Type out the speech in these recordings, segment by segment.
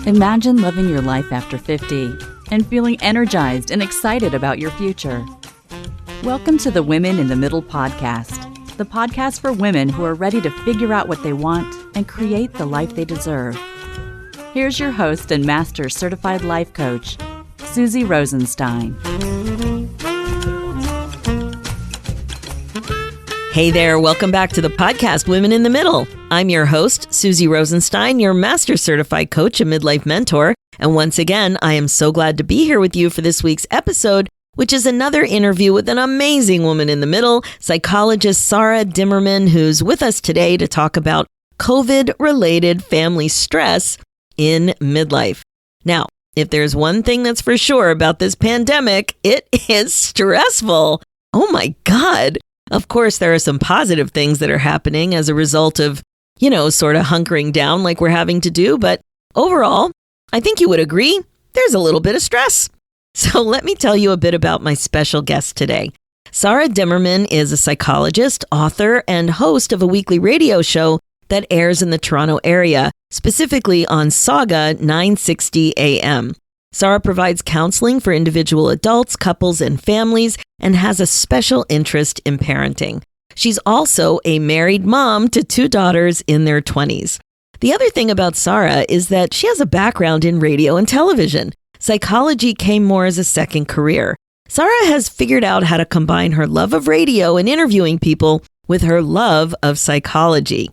Imagine living your life after 50 and feeling energized and excited about your future. Welcome to the Women in the Middle podcast, the podcast for women who are ready to figure out what they want and create the life they deserve. Here's your host and master certified life coach, Susie Rosenstein. Hey there, welcome back to the podcast, Women in the Middle. I'm your host, Susie Rosenstein, your master certified coach and midlife mentor. And once again, I am so glad to be here with you for this week's episode, which is another interview with an amazing woman in the middle, psychologist Sara Dimerman, who's with us today to talk about COVID-related family stress in midlife. Now, if there's one thing that's for sure about this pandemic, it is stressful. Oh my God. Of course, there are some positive things that are happening as a result of, sort of hunkering down like we're having to do. But overall, I think you would agree there's a little bit of stress. So let me tell you a bit about my special guest today. Sara Dimerman is a psychologist, author, and host of a weekly radio show that airs in the Toronto area, specifically on Saga 960 AM. Sara provides counseling for individual adults, couples, and families, and has a special interest in parenting. She's also a married mom to 2 daughters in their 20s. The other thing about Sara is that she has a background in radio and television. Psychology came more as a second career. Sara has figured out how to combine her love of radio and interviewing people with her love of psychology.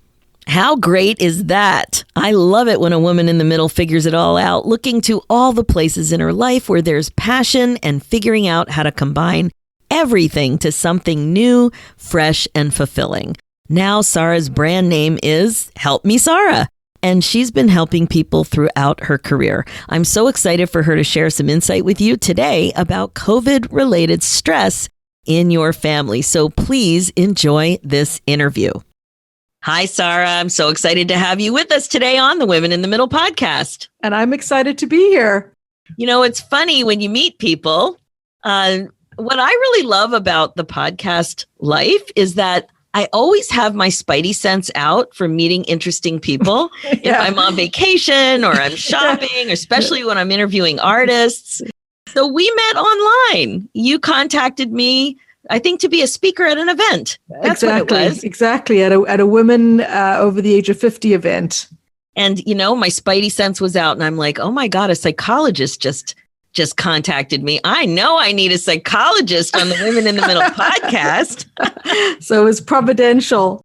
How great is that? I love it when a woman in the middle figures it all out, looking to all the places in her life where there's passion and figuring out how to combine everything to something new, fresh, and fulfilling. Now Sara's brand name is Help Me Sara, and she's been helping people throughout her career. I'm so excited for her to share some insight with you today about COVID-related stress in your family. So please enjoy this interview. Hi, Sara. I'm so excited to have you with us today on the Women in the Middle podcast. And I'm excited to be here. It's funny when you meet people. What I really love about the podcast life is that I always have my spidey sense out for meeting interesting people. If I'm on vacation or I'm shopping, especially when I'm interviewing artists. So we met online. You contacted me, I think, to be a speaker at an event. That's exactly, what it was. Exactly. At a women over the age of 50 event. And, my spidey sense was out and I'm like, oh my God, a psychologist just contacted me. I know I need a psychologist on the Women in the Middle podcast. So it was providential.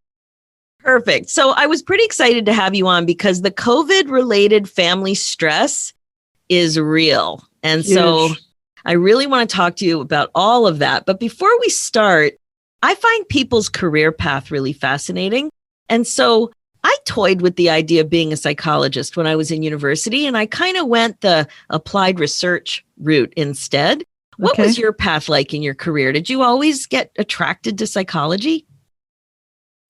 Perfect. So I was pretty excited to have you on because the COVID-related family stress is real. And so I really want to talk to you about all of that. But before we start, I find people's career path really fascinating. And so I toyed with the idea of being a psychologist when I was in university, and I kind of went the applied research route instead. What was your path like in your career? Did you always get attracted to psychology?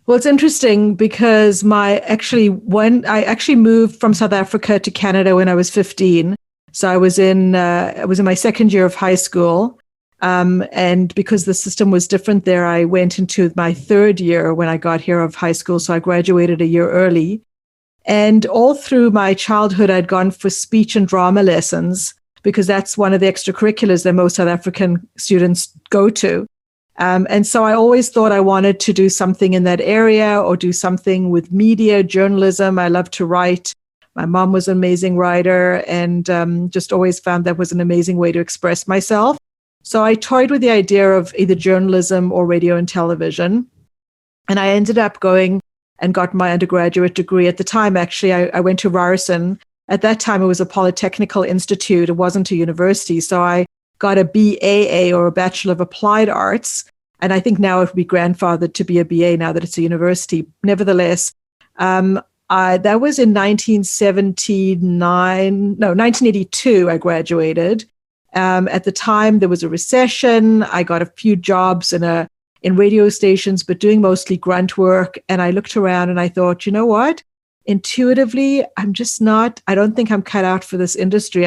Well, it's interesting because when I actually moved from South Africa to Canada when I was 15. So I was in my second year of high school. And because the system was different there, I went into my third year when I got here of high school. So I graduated a year early. And all through my childhood, I'd gone for speech and drama lessons because that's one of the extracurriculars that most South African students go to. And so I always thought I wanted to do something in that area or do something with media, journalism. I love to write. My mom was an amazing writer and just always found that was an amazing way to express myself. So I toyed with the idea of either journalism or radio and television. And I ended up going and got my undergraduate degree. At the time, actually, I went to Ryerson. At that time, it was a polytechnical institute. It wasn't a university. So I got a BAA or a Bachelor of Applied Arts. And I think now it would be grandfathered to be a BA now that it's a university. Nevertheless, that was in 1982, I graduated. At the time, there was a recession. I got a few jobs in radio stations, but doing mostly grunt work. And I looked around and I thought, you know what? Intuitively, I don't think I'm cut out for this industry.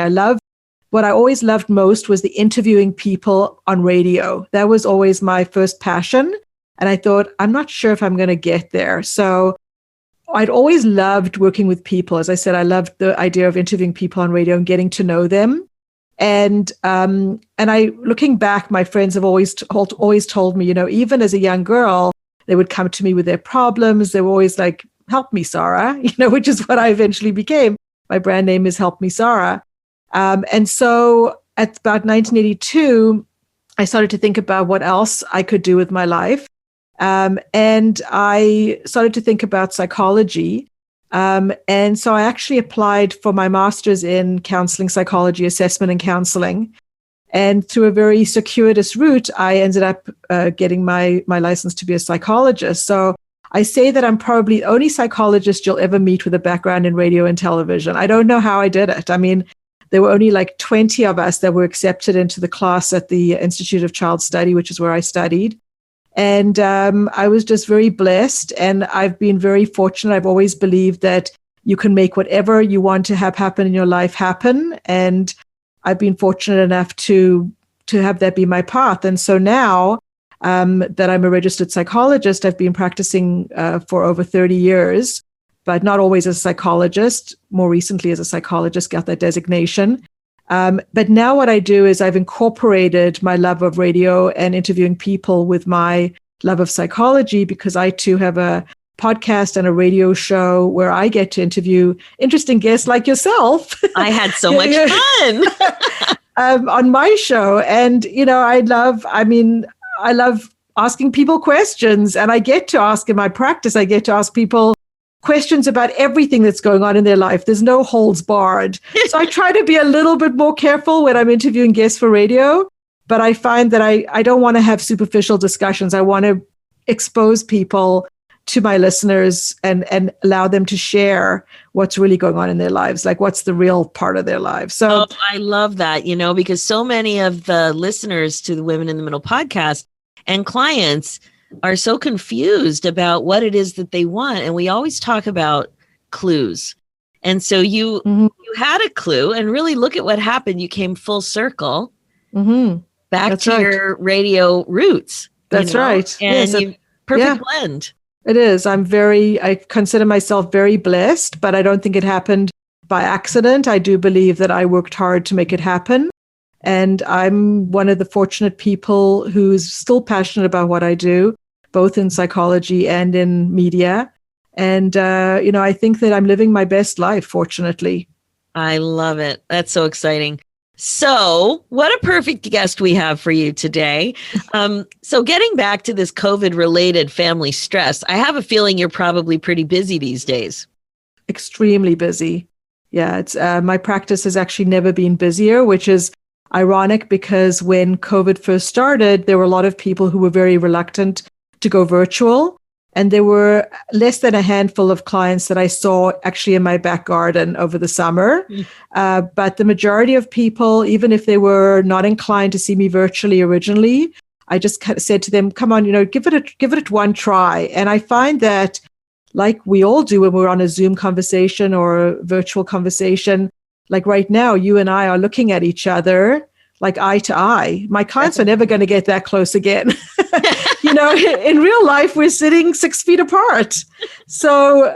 What I always loved most was the interviewing people on radio. That was always my first passion. And I thought, I'm not sure if I'm going to get there. So I'd always loved working with people. As I said, I loved the idea of interviewing people on radio and getting to know them. And I, looking back, my friends have always told me, even as a young girl, they would come to me with their problems. They were always like, "Help me, Sara," which is what I eventually became. My brand name is Help Me, Sara. And so at about 1982, I started to think about what else I could do with my life. And I started to think about psychology. And so I actually applied for my master's in counseling psychology, assessment and counseling. And through a very circuitous route, I ended up getting my license to be a psychologist. So I say that I'm probably the only psychologist you'll ever meet with a background in radio and television. I don't know how I did it. I mean, there were only like 20 of us that were accepted into the class at the Institute of Child Study, which is where I studied. And I was just very blessed. And I've been very fortunate. I've always believed that you can make whatever you want to have happen in your life happen. And I've been fortunate enough to have that be my path. And so now that I'm a registered psychologist, I've been practicing for over 30 years, but not always as a psychologist. More recently as a psychologist, got that designation. But now what I do is I've incorporated my love of radio and interviewing people with my love of psychology, because I too have a podcast and a radio show where I get to interview interesting guests like yourself. I had so much fun on my show. And, I love asking people questions, and I get to ask in my practice, I get to ask people questions about everything that's going on in their life. There's no holds barred. So I try to be a little bit more careful when I'm interviewing guests for radio, but I find that I don't want to have superficial discussions. I want to expose people to my listeners and allow them to share what's really going on in their lives, like what's the real part of their lives. So I love that, because so many of the listeners to the Women in the Middle podcast and clients are so confused about what it is that they want. And we always talk about clues. And so you had a clue, and really look at what happened. You came full circle back That's to right. your radio roots. That's right. And Yes, perfect blend. It is. I consider myself very blessed, but I don't think it happened by accident. I do believe that I worked hard to make it happen. And I'm one of the fortunate people who's still passionate about what I do, both in psychology and in media. And, I think that I'm living my best life, fortunately. I love it. That's so exciting. So what a perfect guest we have for you today. So getting back to this COVID-related family stress, I have a feeling you're probably pretty busy these days. Extremely busy. Yeah, it's my practice has actually never been busier, which is ironic because when COVID first started, there were a lot of people who were very reluctant to go virtual. And there were less than a handful of clients that I saw actually in my back garden over the summer. But the majority of people, even if they were not inclined to see me virtually originally, I just said to them, come on, give it one try. And I find that, like we all do when we're on a Zoom conversation or a virtual conversation, like right now, you and I are looking at each other like eye to eye. My clients are never going to get that close again. In real life, we're sitting 6 feet apart. So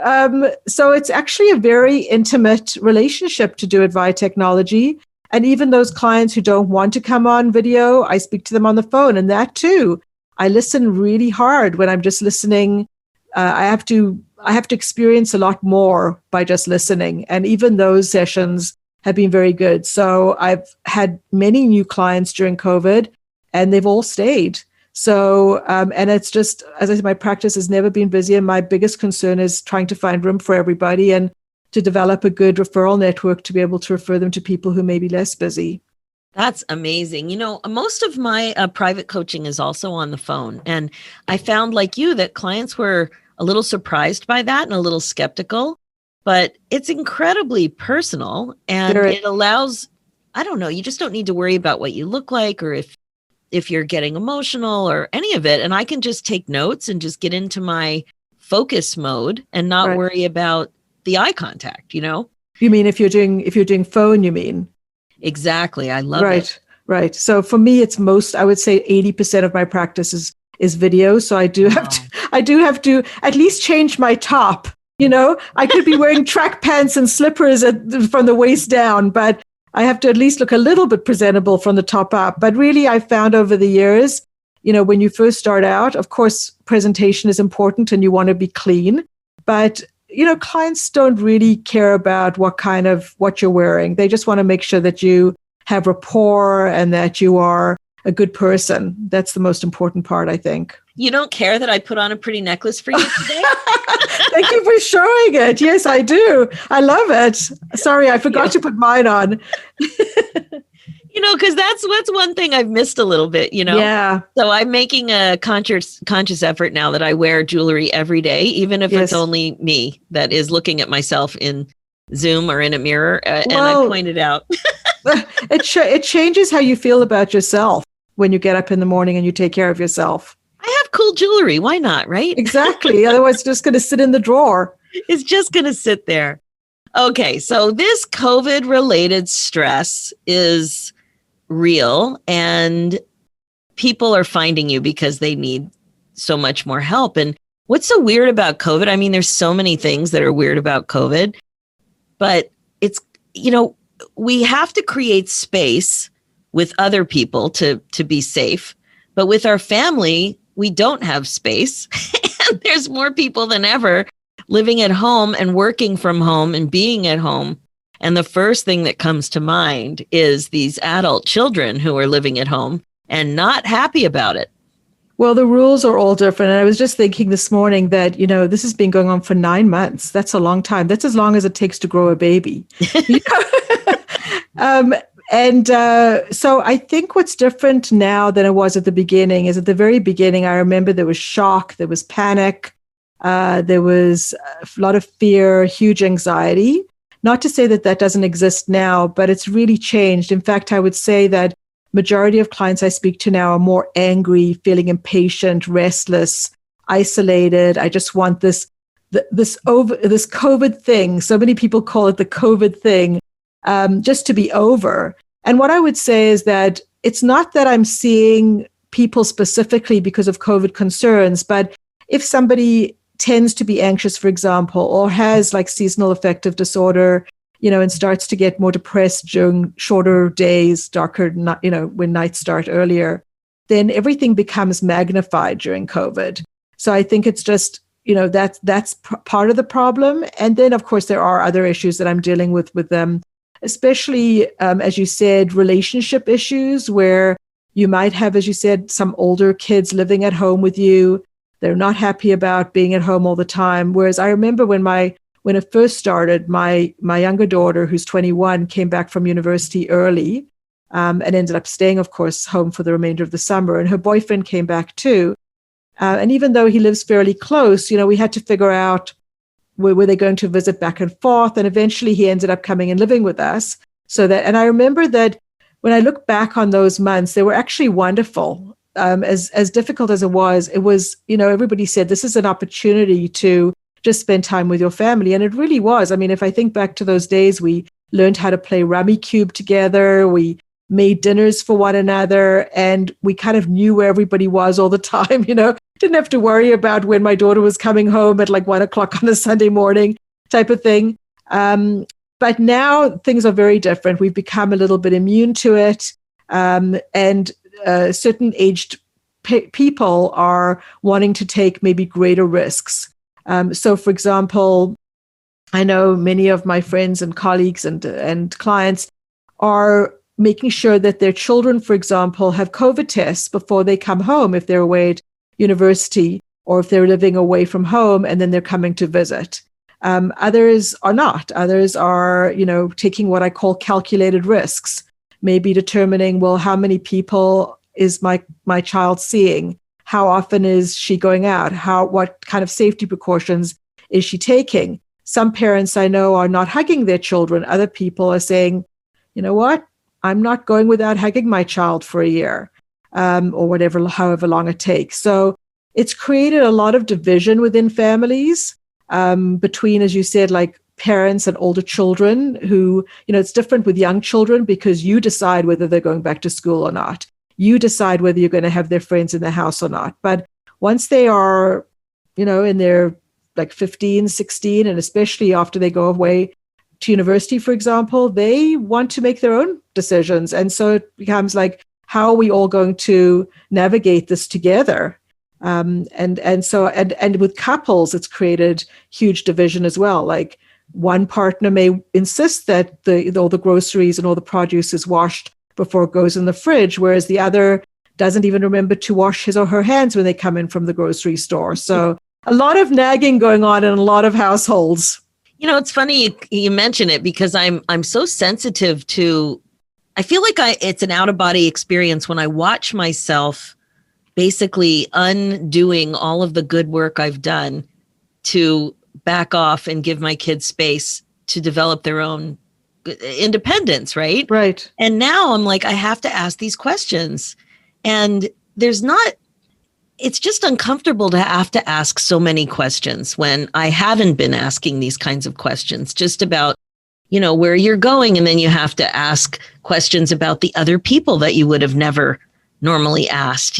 it's actually a very intimate relationship to do it via technology. And even those clients who don't want to come on video, I speak to them on the phone. And that too, I listen really hard when I'm just listening. I have to experience a lot more by just listening. And even those sessions have been very good. So I've had many new clients during COVID, and they've all stayed. So, and it's just, as I said, my practice has never been busier. My biggest concern is trying to find room for everybody and to develop a good referral network to be able to refer them to people who may be less busy. That's amazing. Most of my private coaching is also on the phone. And I found, like you, that clients were a little surprised by that and a little skeptical, but it's incredibly personal, and it allows, I don't know, you just don't need to worry about what you look like or if you're getting emotional or any of it. And I can just take notes and just get into my focus mode and not worry about the eye contact, You mean if you're doing phone, you mean? Exactly. I love it. Right. So for me, it's I would say 80% of my practice is video. So I do have to at least change my top I could be wearing track pants and slippers from the waist down, but I have to at least look a little bit presentable from the top up. But really, I found over the years, when you first start out, of course, presentation is important and you want to be clean. But, clients don't really care about what you're wearing. They just want to make sure that you have rapport and that you are a good person. That's the most important part, I think. You don't care that I put on a pretty necklace for you today? Thank you for showing it. Yes, I do. I love it. Sorry, I forgot to put mine on. Because that's one thing I've missed a little bit, Yeah. So I'm making a conscious effort now that I wear jewelry every day, even if it's only me that is looking at myself in Zoom or in a mirror. And I pointed out. It changes how you feel about yourself when you get up in the morning and you take care of yourself. I have cool jewelry. Why not, right? Exactly. Otherwise, it's just going to sit in the drawer. It's just going to sit there. Okay. So this COVID-related stress is real and people are finding you because they need so much more help. And what's so weird about COVID? I mean, there's so many things that are weird about COVID, but it's, we have to create space with other people to be safe. But with our family, we don't have space. And there's more people than ever living at home and working from home and being at home. And the first thing that comes to mind is these adult children who are living at home and not happy about it. Well, the rules are all different. And I was just thinking this morning that, this has been going on for 9 months. That's a long time. That's as long as it takes to grow a baby. So I think what's different now than it was at the beginning is at the very beginning, I remember there was shock, there was panic, there was a lot of fear, huge anxiety. Not to say that that doesn't exist now, but it's really changed. In fact, I would say that majority of clients I speak to now are more angry, feeling impatient, restless, isolated. I just want this COVID thing. So many people call it the COVID thing, just to be over. And what I would say is that it's not that I'm seeing people specifically because of COVID concerns, but if somebody tends to be anxious, for example, or has like seasonal affective disorder, and starts to get more depressed during shorter days, darker, when nights start earlier, then everything becomes magnified during COVID. So I think it's just, that's part of the problem. And then, of course, there are other issues that I'm dealing with them, especially, as you said, relationship issues where you might have, as you said, some older kids living at home with you. They're not happy about being at home all the time. Whereas I remember when it first started, my younger daughter, who's 21, came back from university early and ended up staying, of course, home for the remainder of the summer. And her boyfriend came back too. And even though he lives fairly close, we had to figure out were they going to visit back and forth. And eventually he ended up coming and living with us. And I remember that when I look back on those months, they were actually wonderful. As difficult as it was, everybody said this is an opportunity to just spend time with your family. And it really was. I mean, if I think back to those days, we learned how to play Rummy Cube together. We made dinners for one another and we kind of knew where everybody was all the time, didn't have to worry about when my daughter was coming home at like 1:00 on a Sunday morning type of thing. But now things are very different. We've become a little bit immune to it. And certain aged people are wanting to take maybe greater risks. So, for example, I know many of my friends and colleagues and clients are making sure that their children, for example, have COVID tests before they come home if they're away at university or if they're living away from home and then they're coming to visit. Others are not. Others are, taking what I call calculated risks, maybe determining, well, how many people is my child seeing? How often is she going out? What kind of safety precautions is she taking? Some parents I know are not hugging their children. Other people are saying, you know what? I'm not going without hugging my child for a year, or however long it takes. So it's created a lot of division within families, between, as you said, like parents and older children who, it's different with young children because you decide whether they're going back to school or not. You decide whether you're going to have their friends in the house or not. But once they are, in their like 15, 16, and especially after they go away to university, for example, they want to make their own decisions. And so it becomes like, how are we all going to navigate this together? And with couples, it's created huge division as well. Like one partner may insist that all the groceries and all the produce is washed before it goes in the fridge, whereas the other doesn't even remember to wash his or her hands when they come in from the grocery store. So a lot of nagging going on in a lot of households. You know, it's funny you mention it because I'm so sensitive to, I feel like it's an out-of-body experience when I watch myself basically undoing all of the good work I've done to back off and give my kids space to develop their own independence, right? Right. And now I'm like, I have to ask these questions. And it's just uncomfortable to have to ask so many questions when I haven't been asking these kinds of questions just about, where you're going. And then you have to ask questions about the other people that you would have never normally asked,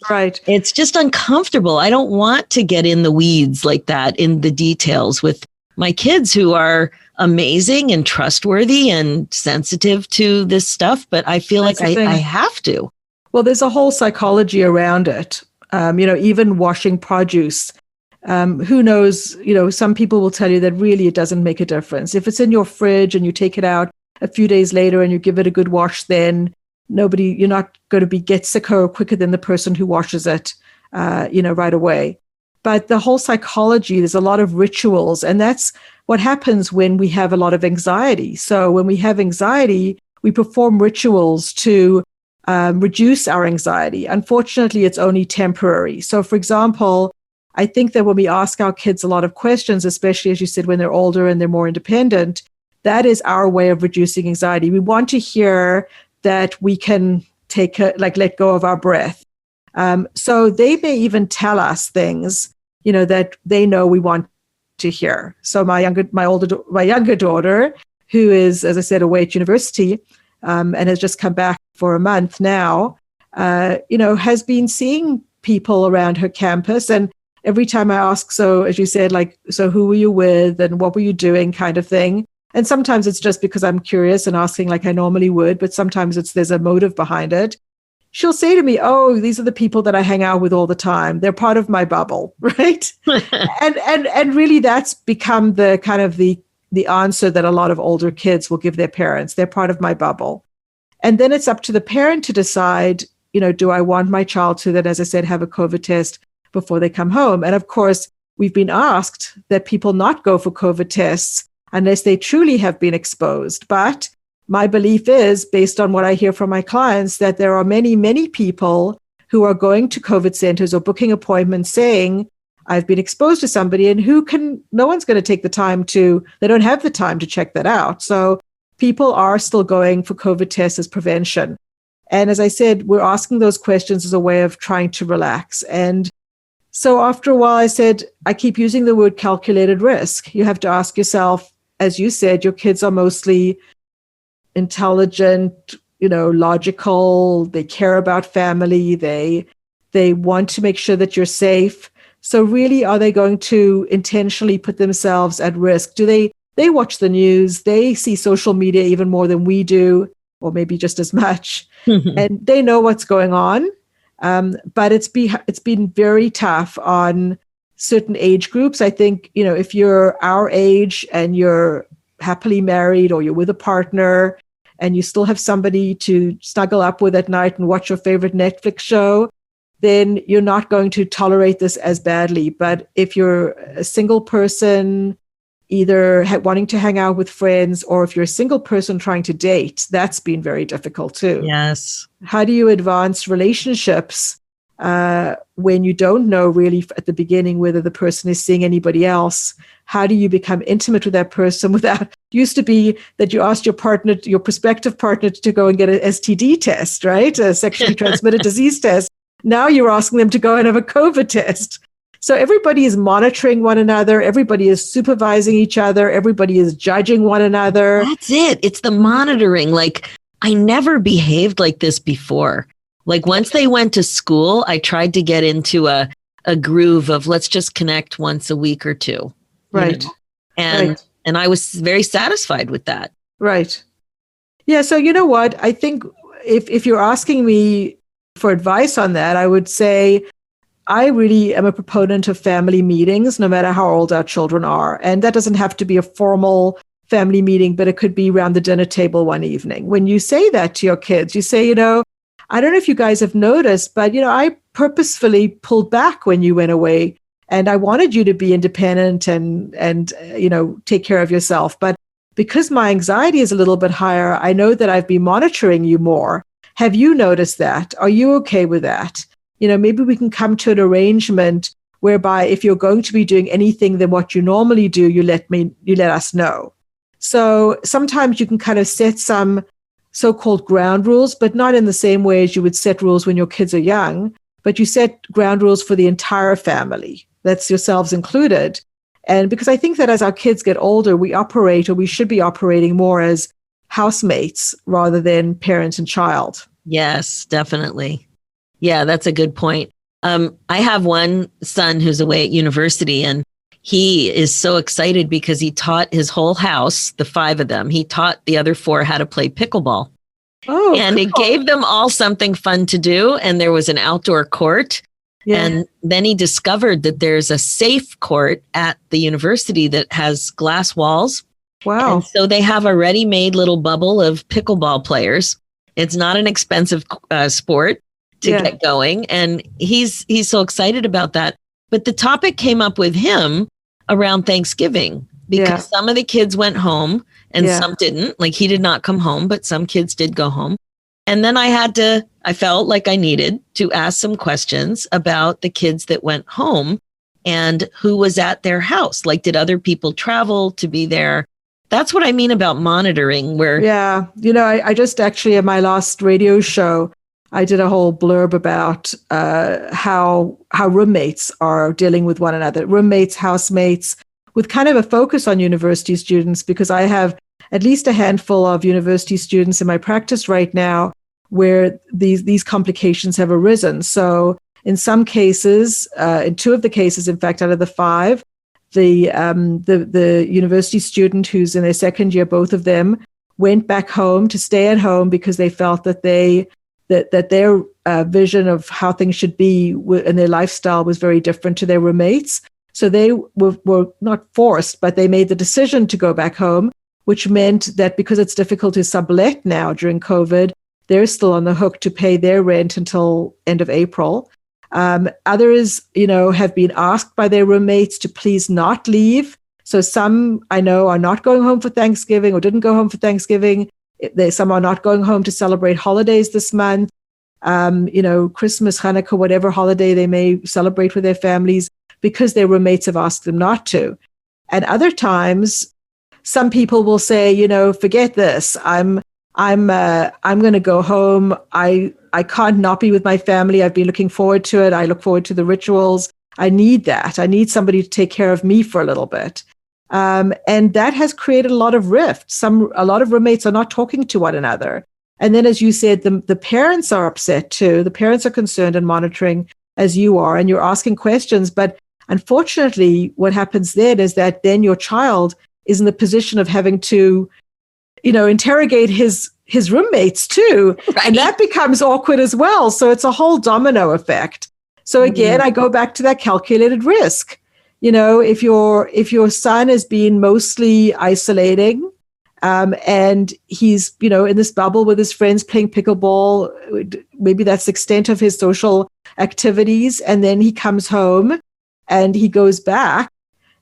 Right. It's just uncomfortable. I don't want to get in the weeds like that, in the details with my kids who are amazing and trustworthy and sensitive to this stuff. But I feel like I have to. Well, there's a whole psychology around it. Even washing produce. Who knows? Some people will tell you that really it doesn't make a difference. If it's in your fridge and you take it out a few days later and you give it a good wash, then you're not going to get sicker quicker than the person who washes it, right away. But the whole psychology, there's a lot of rituals, and that's what happens when we have a lot of anxiety. So when we have anxiety, we perform rituals to reduce our anxiety. Unfortunately, it's only temporary. So, for example, I think that when we ask our kids a lot of questions, especially as you said, when they're older and they're more independent, that is our way of reducing anxiety. We want to hear that we can let go of our breath. So they may even tell us things, that they know we want to hear. So my younger daughter, who is, as I said, away at university, and has just come back for a month now, has been seeing people around her campus. And every time I ask, so as you said, so who were you with and what were you doing kind of thing. And sometimes it's just because I'm curious and asking like I normally would, but sometimes there's a motive behind it. She'll say to me, oh, these are the people that I hang out with all the time. They're part of my bubble, right? and really that's become the kind of the answer that a lot of older kids will give their parents. They're part of my bubble. And then it's up to the parent to decide, do I want my child to then, as I said, have a COVID test before they come home? And of course, we've been asked that people not go for COVID tests unless they truly have been exposed. But my belief is, based on what I hear from my clients, that there are many, many people who are going to COVID centers or booking appointments saying, I've been exposed to somebody, and no one's going to take the time they don't have the time to check that out. So people are still going for COVID tests as prevention. And as I said, we're asking those questions as a way of trying to relax. And so after a while, I said, I keep using the word calculated risk. You have to ask yourself, as you said, your kids are mostly intelligent, logical, they care about family, they want to make sure that you're safe. So really, are they going to intentionally put themselves at risk? Do they watch the news? They see social media even more than we do, or maybe just as much. And they know what's going on. But it's been very tough on certain age groups. I think, if you're our age and you're happily married or you're with a partner and you still have somebody to snuggle up with at night and watch your favorite Netflix show, then you're not going to tolerate this as badly. But if you're a single person, either wanting to hang out with friends, or if you're a single person trying to date, that's been very difficult too. Yes. How do you advance relationships when you don't know really at the beginning whether the person is seeing anybody else? How do you become intimate with that person without? Used to be that you asked your prospective partner to go and get an STD test, right? A sexually transmitted disease test. Now you're asking them to go and have a COVID test. So everybody is monitoring one another. Everybody is supervising each other. Everybody is judging one another. That's it. It's the monitoring. Like, I never behaved like this before. Like, once they went to school, I tried to get into a a groove of let's just connect once a week or two. Right. And I was very satisfied with that. Right. Yeah. So you know what? I think if you're asking me for advice on that, I would say I really am a proponent of family meetings, no matter how old our children are. And that doesn't have to be a formal family meeting, but it could be around the dinner table one evening. When you say that to your kids, you say, I don't know if you guys have noticed, but, I purposefully pulled back when you went away, and I wanted you to be independent and take care of yourself. But because my anxiety is a little bit higher, I know that I've been monitoring you more. Have you noticed that? Are you okay with that? Maybe we can come to an arrangement whereby if you're going to be doing anything than what you normally do, you let us know. So sometimes you can kind of set some so-called ground rules, but not in the same way as you would set rules when your kids are young, but you set ground rules for the entire family. That's yourselves included. And because I think that as our kids get older, we should be operating more as housemates rather than parent and child. Yes, definitely. Yeah, that's a good point. I have one son who's away at university, and he is so excited because he taught his whole house, the 5 of them, he taught the other 4 how to play pickleball. Oh, and cool. It gave them all something fun to do. And there was an outdoor court. Yeah. And then he discovered that there's a safe court at the university that has glass walls. Wow. And so they have a ready-made little bubble of pickleball players. It's not an expensive sport to get going. And he's so excited about that. But the topic came up with him around Thanksgiving because some of the kids went home and some didn't. Like he did not come home, but some kids did go home. And then I felt like I needed to ask some questions about the kids that went home and who was at their house. Like, did other people travel to be there? That's what I mean about monitoring where. Yeah. I just actually at my last radio show, I did a whole blurb about how roommates are dealing with one another, roommates, housemates, with kind of a focus on university students, because I have at least a handful of university students in my practice right now where these complications have arisen. So in some cases, in 2 of the cases, in fact, out of the 5, the university student who's in their second year, both of them went back home to stay at home because they felt that that their vision of how things should be and their lifestyle was very different to their roommates. So they were not forced, but they made the decision to go back home, which meant that because it's difficult to sublet now during COVID, they're still on the hook to pay their rent until end of April. Others, have been asked by their roommates to please not leave. So some I know are not going home for Thanksgiving or didn't go home for Thanksgiving. Some are not going home to celebrate holidays this month. Christmas, Hanukkah, whatever holiday they may celebrate with their families, because their roommates have asked them not to. And other times, some people will say, forget this. I'm going to go home. I can't not be with my family. I've been looking forward to it. I look forward to the rituals. I need that. I need somebody to take care of me for a little bit. And that has created a lot of rift. A lot of roommates are not talking to one another. And then, as you said, the parents are upset too. The parents are concerned and monitoring as you are, and you're asking questions. But unfortunately, what happens then is that then your child is in the position of having to, interrogate his roommates too. Right. And that becomes awkward as well. So it's a whole domino effect. So again, I go back to that calculated risk. If your son is being mostly isolating, and he's, in this bubble with his friends playing pickleball, maybe that's the extent of his social activities, and then he comes home and he goes back,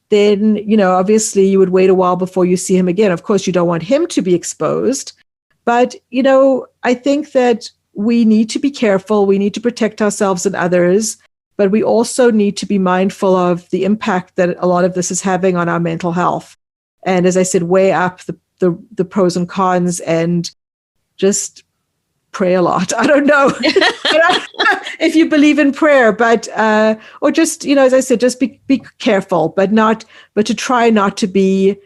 then, obviously you would wait a while before you see him again. Of course, you don't want him to be exposed. But, I think that we need to be careful. We need to protect ourselves and others. But we also need to be mindful of the impact that a lot of this is having on our mental health. And as I said, weigh up the pros and cons and just pray a lot. I don't know if you believe in prayer, but or just, as I said, just be careful, but to try not to be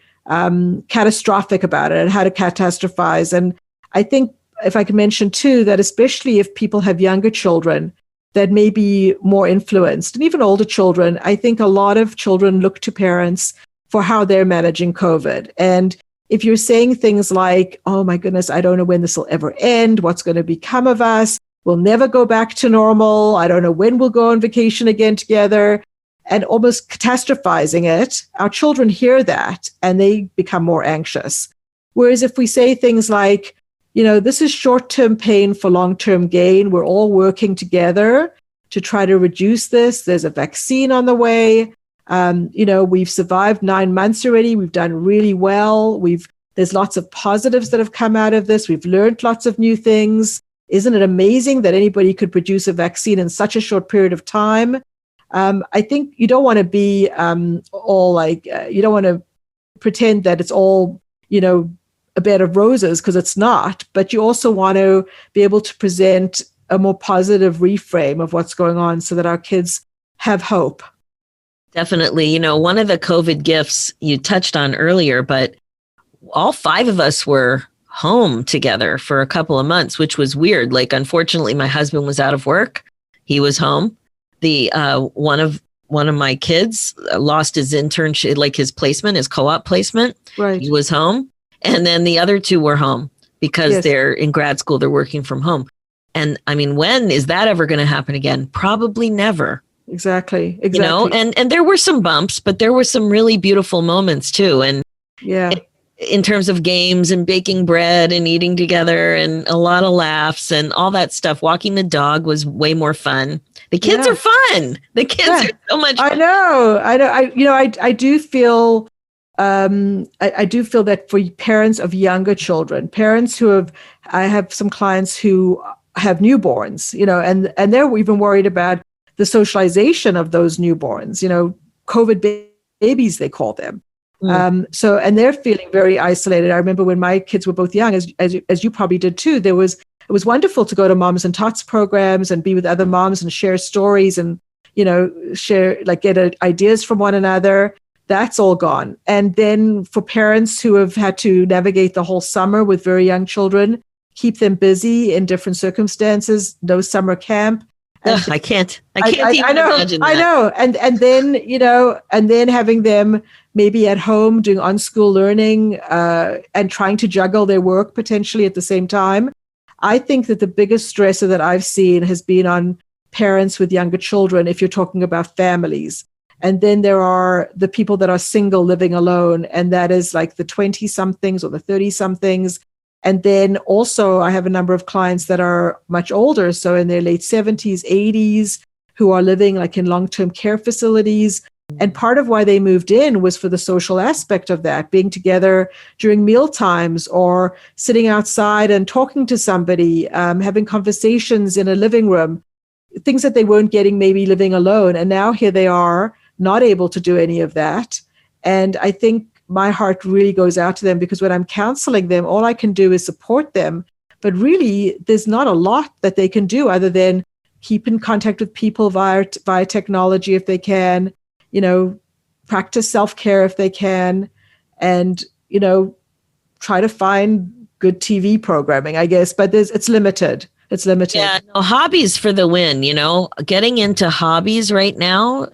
catastrophic about it and how to catastrophize. And I think if I could mention too, that especially if people have younger children, that may be more influenced, and even older children. I think a lot of children look to parents for how they're managing COVID. And if you're saying things like, oh my goodness, I don't know when this will ever end, what's going to become of us, we'll never go back to normal, I don't know when we'll go on vacation again together, and almost catastrophizing it, our children hear that and they become more anxious. Whereas if we say things like, this is short-term pain for long-term gain, we're all working together to try to reduce this, there's a vaccine on the way, we've survived 9 months already, we've done really well, there's lots of positives that have come out of this, we've learned lots of new things. Isn't it amazing that anybody could produce a vaccine in such a short period of time? I think you don't want to be you don't want to pretend that it's all, a bed of roses, because it's not. But you also want to be able to present a more positive reframe of what's going on so that our kids have hope. Definitely. One of the COVID gifts you touched on earlier, but all 5 of us were home together for a couple of months, which was weird. Like, unfortunately, my husband was out of work. He was home. The one of my kids lost his internship, like his placement, his co-op placement. Right. He was home. And then the other 2 were home because they're in grad school. They're working from home. And I mean, when is that ever going to happen again? Probably never. Exactly. And there were some bumps, but there were some really beautiful moments too. And in terms of games and baking bread and eating together and a lot of laughs and all that stuff, walking the dog was way more fun. The kids are fun. The kids are so much fun. I know. I do feel, I do feel that for parents of younger children, I have some clients who have newborns, and they're even worried about the socialization of those newborns, COVID babies, they call them. And they're feeling very isolated. I remember when my kids were both young, as you probably did too, it was wonderful to go to moms and tots programs and be with other moms and share stories and, get ideas from one another. That's all gone. And then for parents who have had to navigate the whole summer with very young children, keep them busy in different circumstances, no summer camp. I can't even imagine that. I know. And then, and then having them maybe at home doing on-school learning and trying to juggle their work potentially at the same time. I think that the biggest stressor that I've seen has been on parents with younger children, if you're talking about families. And then there are the people that are single living alone, and that is like the 20-somethings or the 30-somethings. And then also I have a number of clients that are much older, so in their late 70s, 80s, who are living like in long-term care facilities. And part of why they moved in was for the social aspect of that, being together during meal times or sitting outside and talking to somebody, having conversations in a living room, things that they weren't getting maybe living alone. And now here they are, not able to do any of that. And I think my heart really goes out to them, because when I'm counseling them, all I can do is support them. But really, there's not a lot that they can do other than keep in contact with people via technology if they can, practice self-care if they can, and, try to find good TV programming, I guess. But it's limited. It's limited. Yeah, no, hobbies for the win, getting into hobbies right now,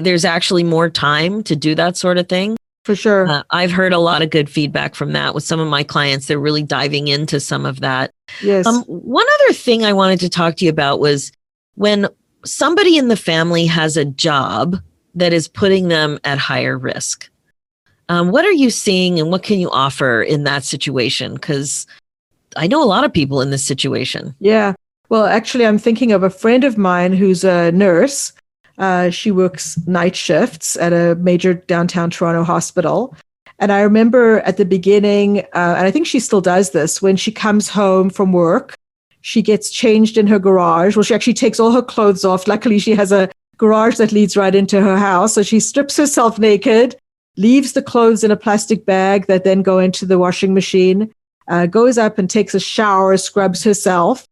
there's actually more time to do that sort of thing. For sure. I've heard a lot of good feedback from that with some of my clients. They're really diving into some of that. Yes. One other thing I wanted to talk to you about was when somebody in the family has a job that is putting them at higher risk. What are you seeing and what can you offer in that situation? Because I know a lot of people in this situation. Yeah. Well, actually, I'm thinking of a friend of mine who's a nurse. She works night shifts at a major downtown Toronto hospital. And I remember at the beginning, and I think she still does this, when she comes home from work, she gets changed in her garage. Well, she actually takes all her clothes off. Luckily, she has a garage that leads right into her house. So she strips herself naked, leaves the clothes in a plastic bag that then go into the washing machine, goes up and takes a shower, scrubs herself,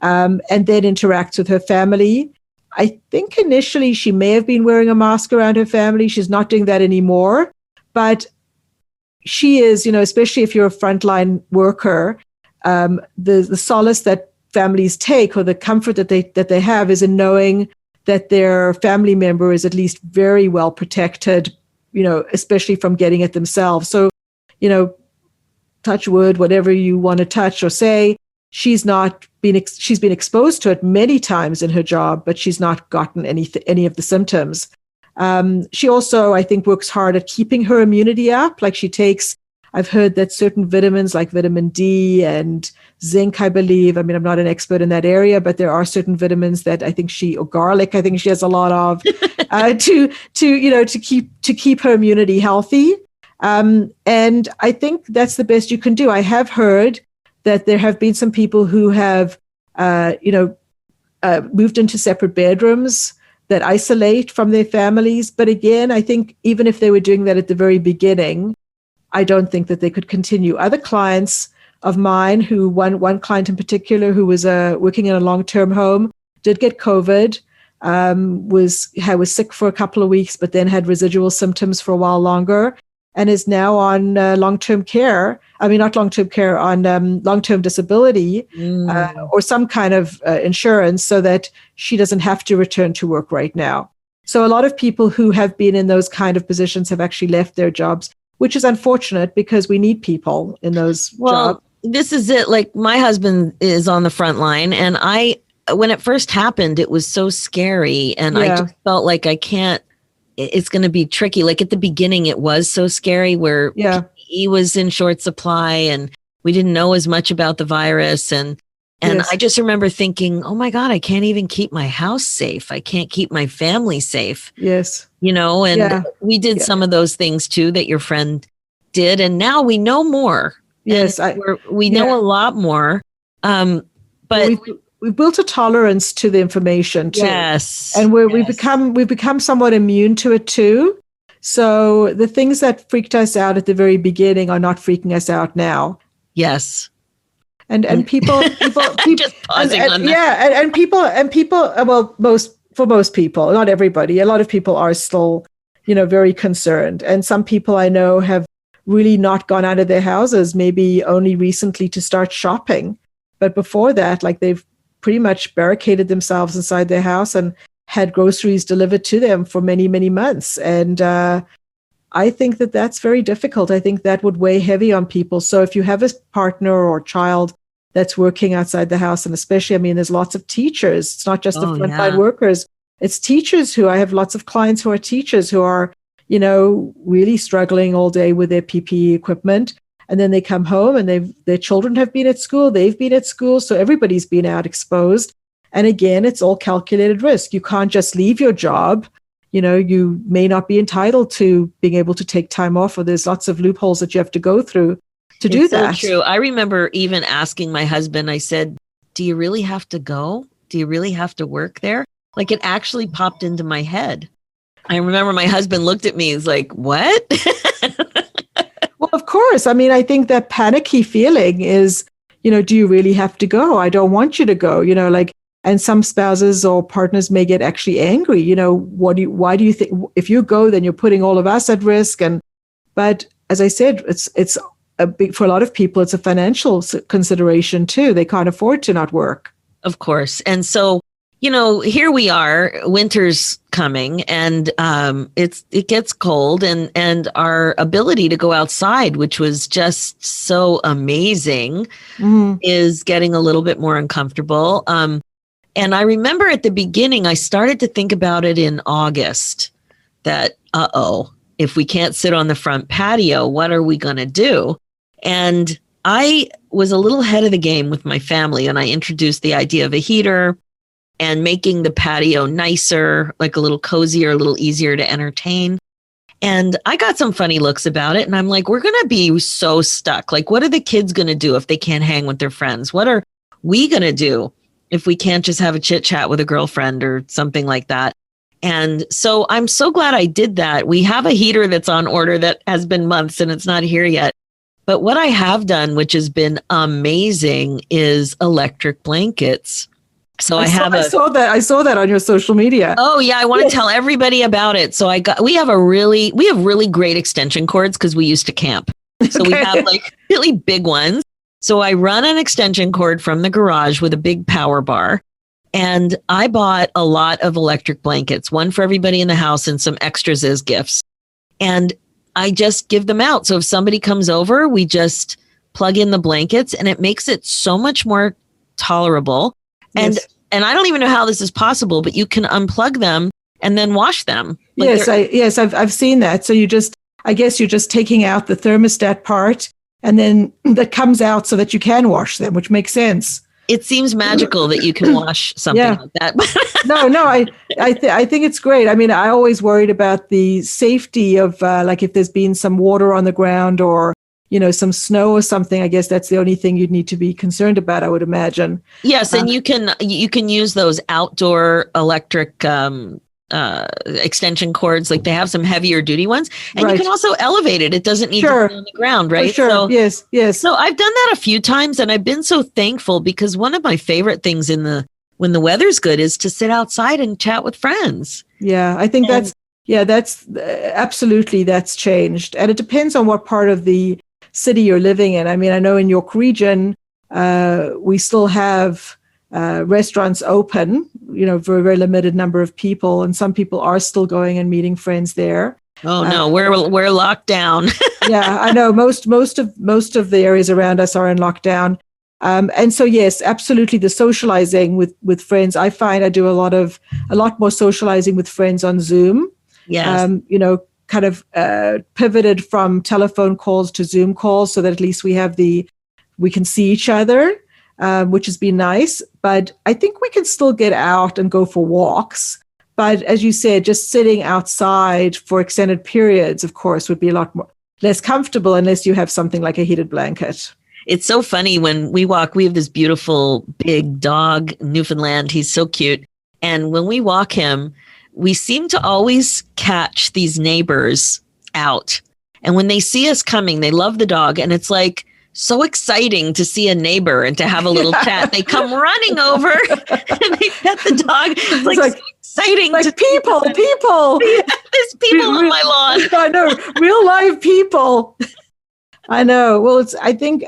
and then interacts with her family. I think initially she may have been wearing a mask around her family. She's not doing that anymore. But she is, especially if you're a frontline worker, the solace that families take, or the comfort that they have, is in knowing that their family member is at least very well protected, especially from getting it themselves. So, touch wood, whatever you want to touch or say, she's been exposed to it many times in her job, but she's not gotten any of the symptoms. She also, I think, works hard at keeping her immunity up. Like I've heard that certain vitamins like vitamin D and zinc, I believe, I'm not an expert in that area, but there are certain vitamins that or garlic, I think she has a lot of, to keep her immunity healthy. And I think that's the best you can do. I have heard that there have been some people who have, moved into separate bedrooms that isolate from their families. But again, I think even if they were doing that at the very beginning, I don't think that they could continue. Other clients of mine, one client in particular who was working in a long-term home, did get COVID, was sick for a couple of weeks, but then had residual symptoms for a while longer, and is now on long-term care. Not long-term care, on long-term disability or some kind of insurance, so that she doesn't have to return to work right now. So a lot of people who have been in those kind of positions have actually left their jobs, which is unfortunate because we need people in those jobs. This is it. Like, my husband is on the front line, and when it first happened, it was so scary, and I just felt like it's going to be tricky. Like at the beginning, it was so scary where he was in short supply and we didn't know as much about the virus. And I just remember thinking, oh my God, I can't even keep my house safe. I can't keep my family safe. Yes. We did some of those things too that your friend did. And now we know more. Yes. We know a lot more. But we've built a tolerance to the information too. Yes. And we've become somewhat immune to it too. So the things that freaked us out at the very beginning are not freaking us out now. Yes. And people just pausing on that. Yeah, and people for most people, not everybody, a lot of people are still, very concerned. And some people I know have really not gone out of their houses, maybe only recently, to start shopping. But before that, like, they've pretty much barricaded themselves inside their house and had groceries delivered to them for many, many months. And I think that that's very difficult. I think that would weigh heavy on people. So if you have a partner or child that's working outside the house, and especially, there's lots of teachers. It's not just the frontline workers. It's teachers I have lots of clients who are teachers who are, really struggling all day with their PPE equipment. And then they come home and their children have been at school. They've been at school. So everybody's been out exposed. And again, it's all calculated risk. You can't just leave your job. You may not be entitled to being able to take time off, or there's lots of loopholes that you have to go through to do that. So true. I remember even asking my husband, I said, do you really have to go? Do you really have to work there? Like, it actually popped into my head. I remember my husband looked at me, he's like, what? Well, of course. I think that panicky feeling is, do you really have to go? I don't want you to go, and some spouses or partners may get actually angry. Why do you think if you go, then you're putting all of us at risk? But as I said, it's for a lot of people, it's a financial consideration too. They can't afford to not work. Of course. And so, here we are, winter's coming, and it gets cold, and our ability to go outside, which was just so amazing, is getting a little bit more uncomfortable. And I remember at the beginning, I started to think about it in August, that, if we can't sit on the front patio, what are we going to do? And I was a little ahead of the game with my family, and I introduced the idea of a heater and making the patio nicer, like a little cozier, a little easier to entertain. And I got some funny looks about it. And I'm like, we're going to be so stuck. Like, what are the kids going to do if they can't hang with their friends? What are we going to do if we can't just have a chit chat with a girlfriend or something like that? And so I'm so glad I did that. We have a heater that's on order that has been months and it's not here yet. But what I have done, which has been amazing, is electric blankets. So I saw that on your social media. Oh yeah. I want to tell everybody about it. So we have really great extension cords because we used to camp. So we have like really big ones. So I run an extension cord from the garage with a big power bar. And I bought a lot of electric blankets, one for everybody in the house and some extras as gifts. And I just give them out. So if somebody comes over, we just plug in the blankets and it makes it so much more tolerable. And Yes. and I don't even know how this is possible, but you can unplug them and then wash them. Like I've seen that. So I guess you're just taking out the thermostat part and then that comes out so that you can wash them, which makes sense. it seems magical that you can wash something like that. No, I think it's great. I mean, I always worried about the safety of like if there's been some water on the ground or, you know, some snow or something. I guess that's the only thing you'd need to be concerned about, I would imagine. Yes, and you can use those outdoor electric extension cords. Like they have some heavier duty ones, and you can also elevate it. It doesn't need to be on the ground, right? Sure. So, yes. So I've done that a few times, and I've been so thankful because one of my favorite things when the weather's good is to sit outside and chat with friends. Yeah, I think that's absolutely, that's changed, and it depends on what part of the city you're living in. I mean, I know in York region, we still have restaurants open, you know, for a very limited number of people, and some people are still going and meeting friends there. Oh no, we're locked down. Yeah, I know most of the areas around us are in lockdown, and so yes, absolutely, the socializing with friends. I find I do a lot more socializing with friends on Zoom. Yes, you know, kind of pivoted from telephone calls to Zoom calls, so that at least we can see each other. Which has been nice, but I think we can still get out and go for walks. But as you said, just sitting outside for extended periods, of course, would be a lot less comfortable unless you have something like a heated blanket. It's so funny when we walk. We have this beautiful big dog, Newfoundland. He's so cute. And when we walk him, we seem to always catch these neighbors out. And when they see us coming, they love the dog. And it's like, so exciting to see a neighbor and to have a little chat. They come running over and they pet the dog. It's like so exciting. Like to people. There's people on my lawn. I know, real live people. I know. Well,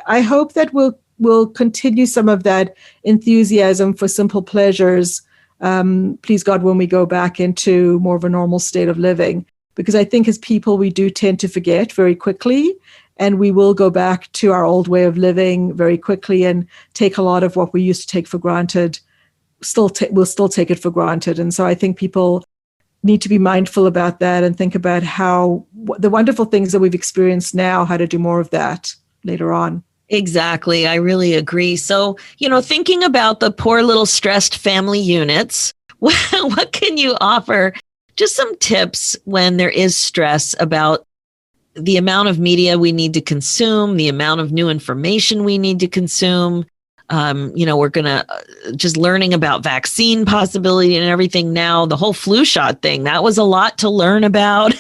I hope that we'll continue some of that enthusiasm for simple pleasures. Please God, when we go back into more of a normal state of living, because I think as people, we do tend to forget very quickly. And we will go back to our old way of living very quickly and take a lot of what we used to take for granted. We'll still take it for granted. And so I think people need to be mindful about that and think about how the wonderful things that we've experienced now, how to do more of that later on. Exactly. I really agree. So, you know, thinking about the poor little stressed family units, what can you offer? Just some tips when there is stress about the amount of media we need to consume, the amount of new information we need to consume. You know, we're going to just learning about vaccine possibility and everything now, the whole flu shot thing, that was a lot to learn about.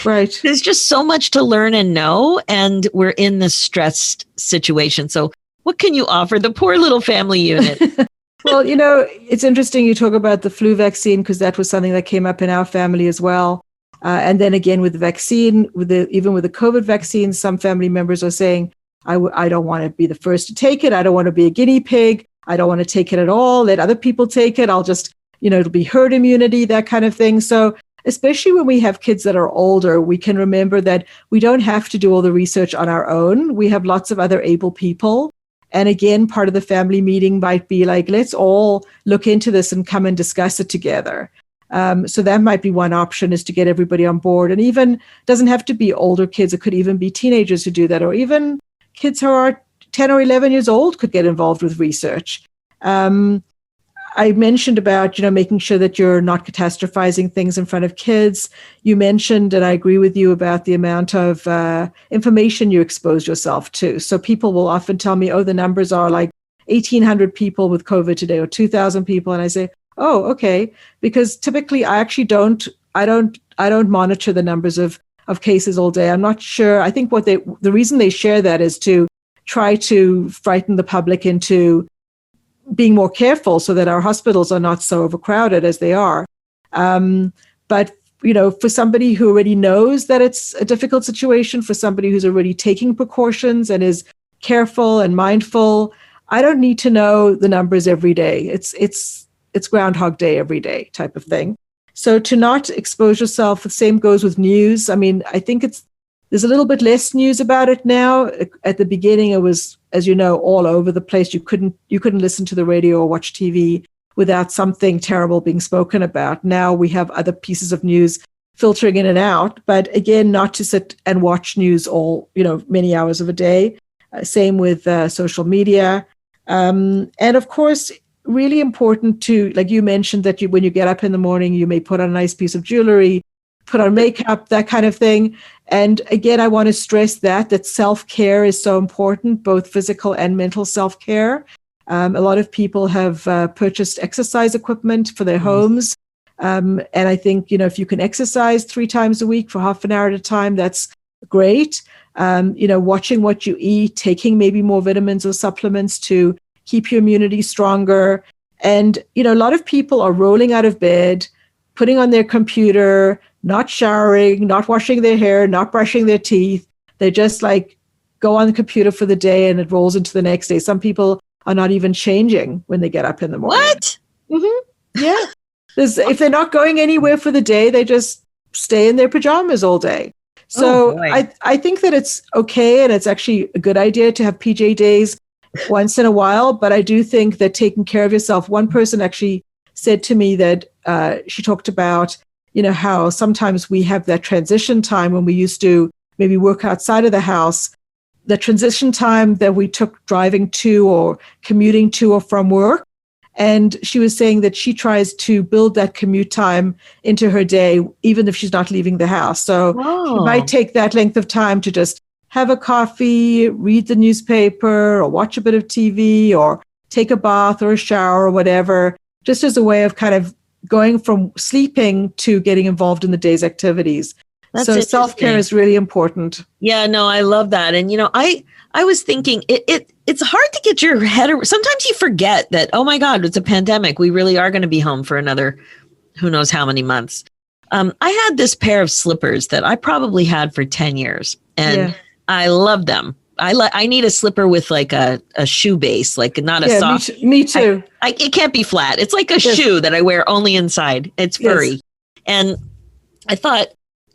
Right. There's just so much to learn and know, and we're in this stressed situation. So what can you offer the poor little family unit? Well, you know, it's interesting you talk about the flu vaccine because that was something that came up in our family as well. And then again, with the vaccine, even with the COVID vaccine, some family members are saying, I don't want to be the first to take it. I don't want to be a guinea pig. I don't want to take it at all. Let other people take it. I'll just, you know, it'll be herd immunity, that kind of thing. So especially when we have kids that are older, we can remember that we don't have to do all the research on our own. We have lots of other able people. And again, part of the family meeting might be like, let's all look into this and come and discuss it together. So that might be one option, is to get everybody on board. And even doesn't have to be older kids. It could even be teenagers who do that, or even kids who are 10 or 11 years old could get involved with research. I mentioned about, you know, making sure that you're not catastrophizing things in front of kids. You mentioned, and I agree with you, about the amount of information you expose yourself to. So people will often tell me, oh, the numbers are like 1,800 people with COVID today, or 2,000 people. And I say, oh, okay. Because typically I actually don't monitor the numbers of cases all day. I'm not sure. I think the reason they share that is to try to frighten the public into being more careful so that our hospitals are not so overcrowded as they are. But, you know, for somebody who already knows that it's a difficult situation, for somebody who's already taking precautions and is careful and mindful. I don't need to know the numbers every day. It's Groundhog Day every day type of thing. So to not expose yourself, the same goes with news. I mean, I think there's a little bit less news about it now. At the beginning, it was, as you know, all over the place. You couldn't listen to the radio or watch TV without something terrible being spoken about. Now we have other pieces of news filtering in and out. But again, not to sit and watch news all, many hours of a day. Same with social media. And of course, really important to, like you mentioned, that when you get up in the morning, you may put on a nice piece of jewelry, put on makeup, that kind of thing. And again, I want to stress that self-care is so important, both physical and mental self-care. A lot of people have purchased exercise equipment for their homes. And I think, if you can exercise 3 times a week for half an hour at a time, that's great. Watching what you eat, taking maybe more vitamins or supplements to keep your immunity stronger. And, a lot of people are rolling out of bed, putting on their computer, not showering, not washing their hair, not brushing their teeth. They just go on the computer for the day and it rolls into the next day. Some people are not even changing when they get up in the morning. What? Mm-hmm. Yeah. If they're not going anywhere for the day, they just stay in their pajamas all day. So I think that it's okay, and it's actually a good idea to have PJ days once in a while. But I do think that taking care of yourself, one person actually said to me that she talked about, how sometimes we have that transition time when we used to maybe work outside of the house, the transition time that we took driving to or commuting to or from work. And she was saying that she tries to build that commute time into her day, even if she's not leaving the house. So she might take that length of time to just have a coffee, read the newspaper, or watch a bit of TV, or take a bath or a shower or whatever, just as a way of kind of going from sleeping to getting involved in the day's activities. So self-care is really important. Yeah, no, I love that. And, I was thinking it's hard to get your head around. Sometimes you forget that, oh my God, it's a pandemic. We really are going to be home for another, who knows how many months. I had this pair of slippers that I probably had for 10 years and I love them. I need a slipper with a shoe base, not a soft. Me too. It can't be flat. It's like a shoe that I wear only inside. It's furry. Yes. And I thought,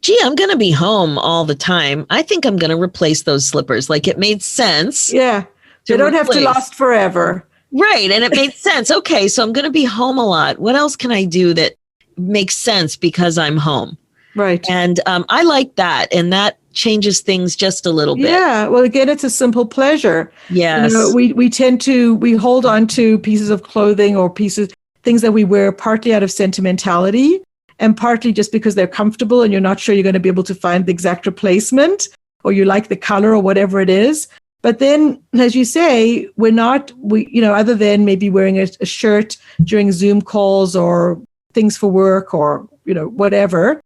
gee, I'm going to be home all the time. I think I'm going to replace those slippers. It made sense. Yeah. They don't have to last forever. Right. And it made sense. Okay. So I'm going to be home a lot. What else can I do that makes sense because I'm home? Right. And I like that. And that changes things just a little bit. Yeah. Well, again, it's a simple pleasure. Yes. We hold on to pieces of clothing or things that we wear partly out of sentimentality and partly just because they're comfortable and you're not sure you're going to be able to find the exact replacement or you like the color or whatever it is. But then, as you say, other than maybe wearing a shirt during Zoom calls or things for work or, whatever,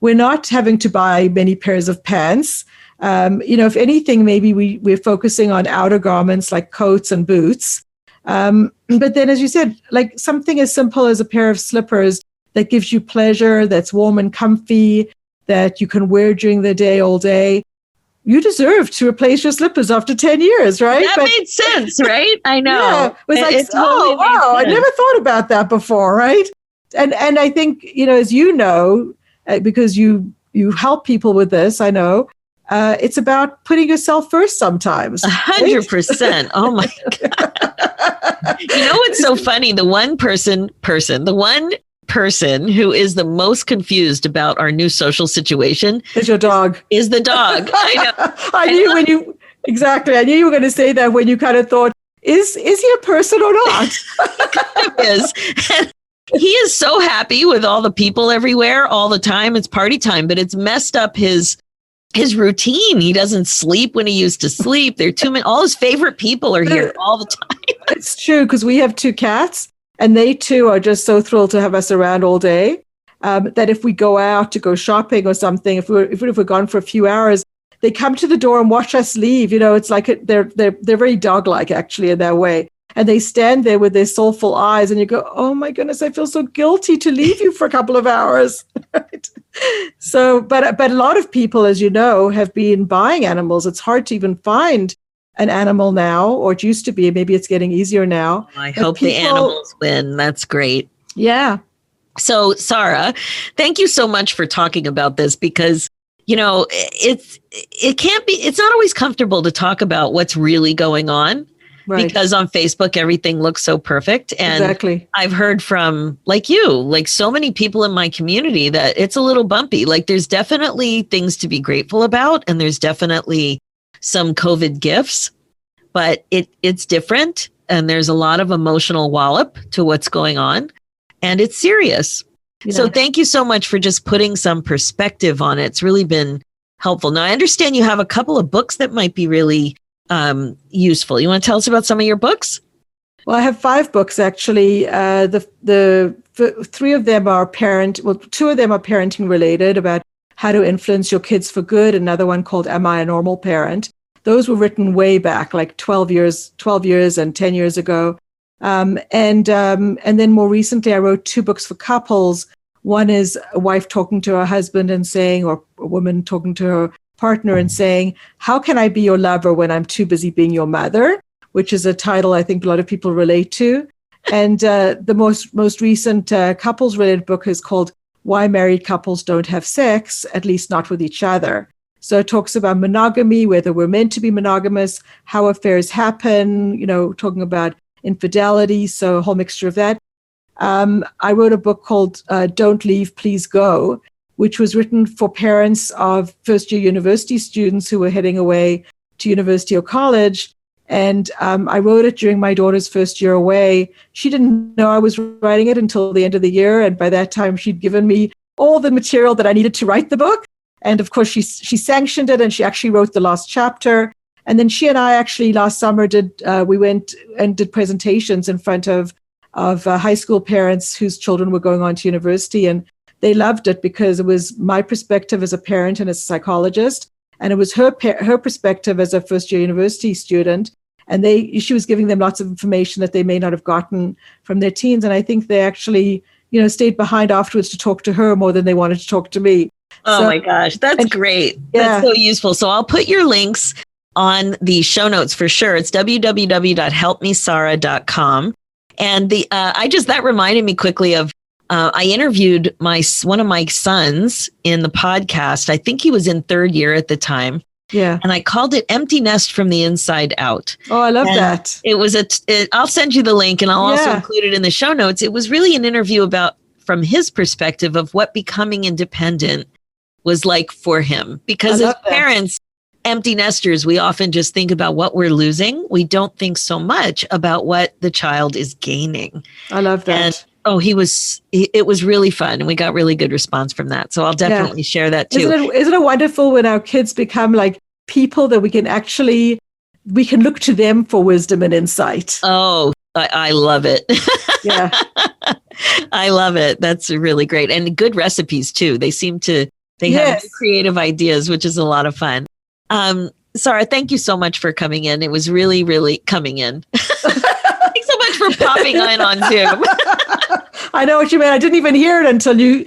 we're not having to buy many pairs of pants. If anything, maybe we're focusing on outer garments like coats and boots. But then, as you said, something as simple as a pair of slippers that gives you pleasure, that's warm and comfy, that you can wear during the day all day. You deserve to replace your slippers after 10 years, right? That made sense, right? I know. Yeah, it totally wow, I never thought about that before, right? And I think, as you know, because you help people with this, I know, it's about putting yourself first sometimes. 100%. Oh my God. What's so funny? The one person who is the most confused about our new social situation is your dog. Is the dog. I know. I knew you were going to say that when you kind of thought, is he a person or not? He is. And he is so happy with all the people everywhere all the time. It's party time, but it's messed up his routine. He doesn't sleep when he used to sleep. There are too many. All his favorite people are here all the time. It's true because we have 2 cats. And they too are just so thrilled to have us around all day that if we go out to go shopping or something, if we're gone for a few hours, they come to the door and watch us leave. It's like they're very dog-like actually in that way. And they stand there with their soulful eyes and you go, oh my goodness, I feel so guilty to leave you for a couple of hours. Right? So, but a lot of people, as you know, have been buying animals. It's hard to even find an animal now, or it used to be. Maybe it's getting easier now. I hope the animals win. That's great. Yeah. So, Sara, thank you so much for talking about this because, it's not always comfortable to talk about what's really going on. Right. Because on Facebook, everything looks so perfect. And exactly. I've heard from so many people in my community that it's a little bumpy. Like there's definitely things to be grateful about. And there's definitely some COVID gifts, but it's different. And there's a lot of emotional wallop to what's going on. And it's serious. Yeah. So thank you so much for just putting some perspective on it. It's really been helpful. Now, I understand you have a couple of books that might be really useful. You want to tell us about some of your books? Well, I have 5 books, actually. The 3 of them are 2 of them are parenting related, about how to influence your kids for good. Another one called Am I a Normal Parent? Those were written way back, like 12 years and 10 years ago. And then more recently, I wrote 2 books for couples. One is a wife talking to her husband and saying, or a woman talking to her partner and saying, how can I be your lover when I'm too busy being your mother? Which is a title I think a lot of people relate to. And the most recent couples related book is called Why Married Couples Don't Have Sex, at least not with each other. So it talks about monogamy, whether we're meant to be monogamous, how affairs happen, talking about infidelity, so a whole mixture of that. I wrote a book called Don't Leave, Please Go, which was written for parents of first-year university students who were heading away to university or college. And I wrote it during my daughter's first year away. She didn't know I was writing it until the end of the year. And by that time, she'd given me all the material that I needed to write the book. And of course, she sanctioned it, and she actually wrote the last chapter. And then she and I actually last summer we went and did presentations in front of high school parents whose children were going on to university. And they loved it because it was my perspective as a parent and as a psychologist, and it was her perspective as a first-year university student. And she was giving them lots of information that they may not have gotten from their teens. And I think they actually, stayed behind afterwards to talk to her more than they wanted to talk to me. Oh my gosh, that's great. Yeah. That's so useful. So I'll put your links on the show notes for sure. It's www.helpmesara.com. And that reminded me quickly of, I interviewed one of my sons in the podcast. I think he was in 3rd year at the time. Yeah. And I called it Empty Nest from the Inside Out. Oh, I love that. It was I'll send you the link, and I'll also include it in the show notes. It was really an interview from his perspective of what becoming independent was like for him. Because as parents, empty nesters, we often just think about what we're losing. We don't think so much about what the child is gaining. I love that. And it was really fun, and we got really good response from that. So I'll definitely share that too. Isn't it wonderful when our kids become like people that we can look to them for wisdom and insight? Oh, I love it. Yeah. I love it. That's really great. And good recipes too. They have creative ideas, which is a lot of fun. Sara, thank you so much for coming in. It was really, really coming in. Thanks so much for popping in on Zoom. I know what you mean. I didn't even hear it until you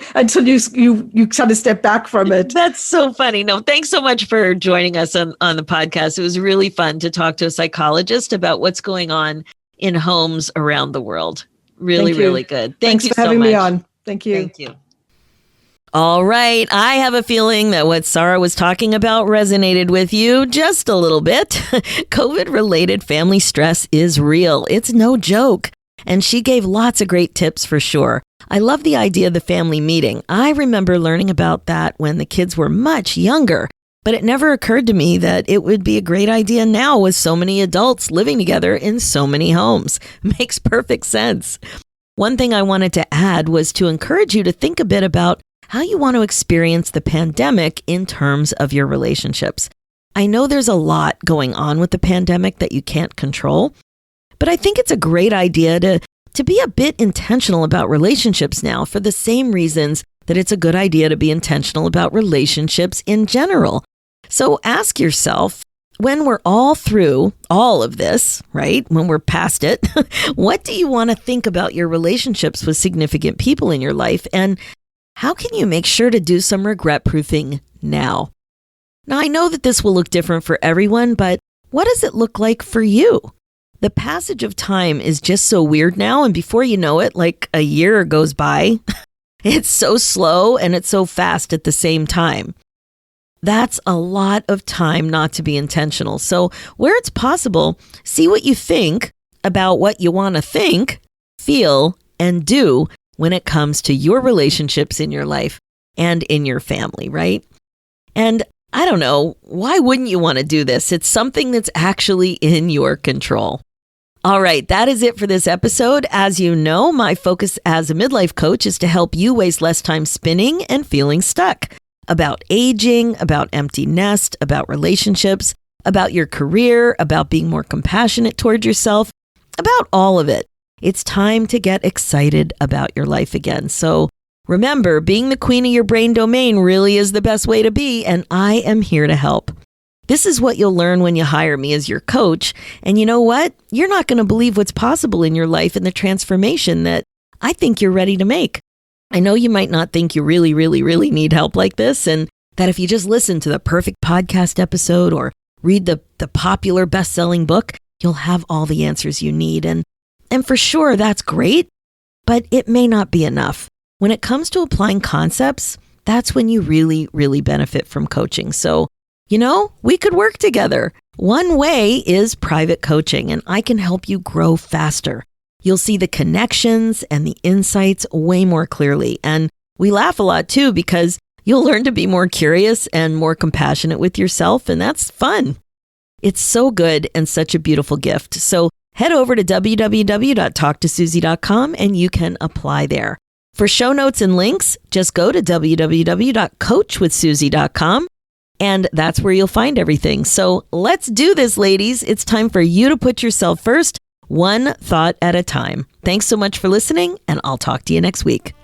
kind of stepped back from it. That's so funny. No, thanks so much for joining us on the podcast. It was really fun to talk to a psychologist about what's going on in homes around the world. Really, really good. Thanks for having me on. Thank you. Thank you. All right. I have a feeling that what Sara was talking about resonated with you just a little bit. COVID-related family stress is real. It's no joke. And she gave lots of great tips for sure. I love the idea of the family meeting. I remember learning about that when the kids were much younger, but it never occurred to me that it would be a great idea now with so many adults living together in so many homes. Makes perfect sense. One thing I wanted to add was to encourage you to think a bit about how you want to experience the pandemic in terms of your relationships. I know there's a lot going on with the pandemic that you can't control, but I think it's a great idea to be a bit intentional about relationships now for the same reasons that it's a good idea to be intentional about relationships in general. So ask yourself, when we're all through all of this, right? When we're past it, what do you want to think about your relationships with significant people in your life? And how can you make sure to do some regret proofing now? Now, I know that this will look different for everyone, but what does it look like for you? The passage of time is just so weird now. And before you know it, like a year goes by. It's so slow and it's so fast at the same time. That's a lot of time not to be intentional. So where it's possible, see what you think about what you want to think, feel, and do when it comes to your relationships in your life and in your family, right? And I don't know, why wouldn't you want to do this? It's something that's actually in your control. All right, that is it for this episode. As you know, my focus as a midlife coach is to help you waste less time spinning and feeling stuck. About aging, about empty nest, about relationships, about your career, about being more compassionate toward yourself, about all of it. It's time to get excited about your life again. So remember, being the queen of your brain domain really is the best way to be, and I am here to help. This is what you'll learn when you hire me as your coach. And you know what? You're not going to believe what's possible in your life and the transformation that I think you're ready to make. I know you might not think you really, really, really need help like this, and that if you just listen to the perfect podcast episode or read the popular best-selling book, you'll have all the answers you need. And for sure, that's great, but it may not be enough. When it comes to applying concepts, that's when you really, really benefit from coaching. So, we could work together. One way is private coaching, and I can help you grow faster. You'll see the connections and the insights way more clearly. And we laugh a lot too, because you'll learn to be more curious and more compassionate with yourself, and that's fun. It's so good and such a beautiful gift. So head over to www.talktosusie.com and you can apply there. For show notes and links, just go to www.coachwithsusie.com, and that's where you'll find everything. So let's do this, ladies. It's time for you to put yourself first, one thought at a time. Thanks so much for listening, and I'll talk to you next week.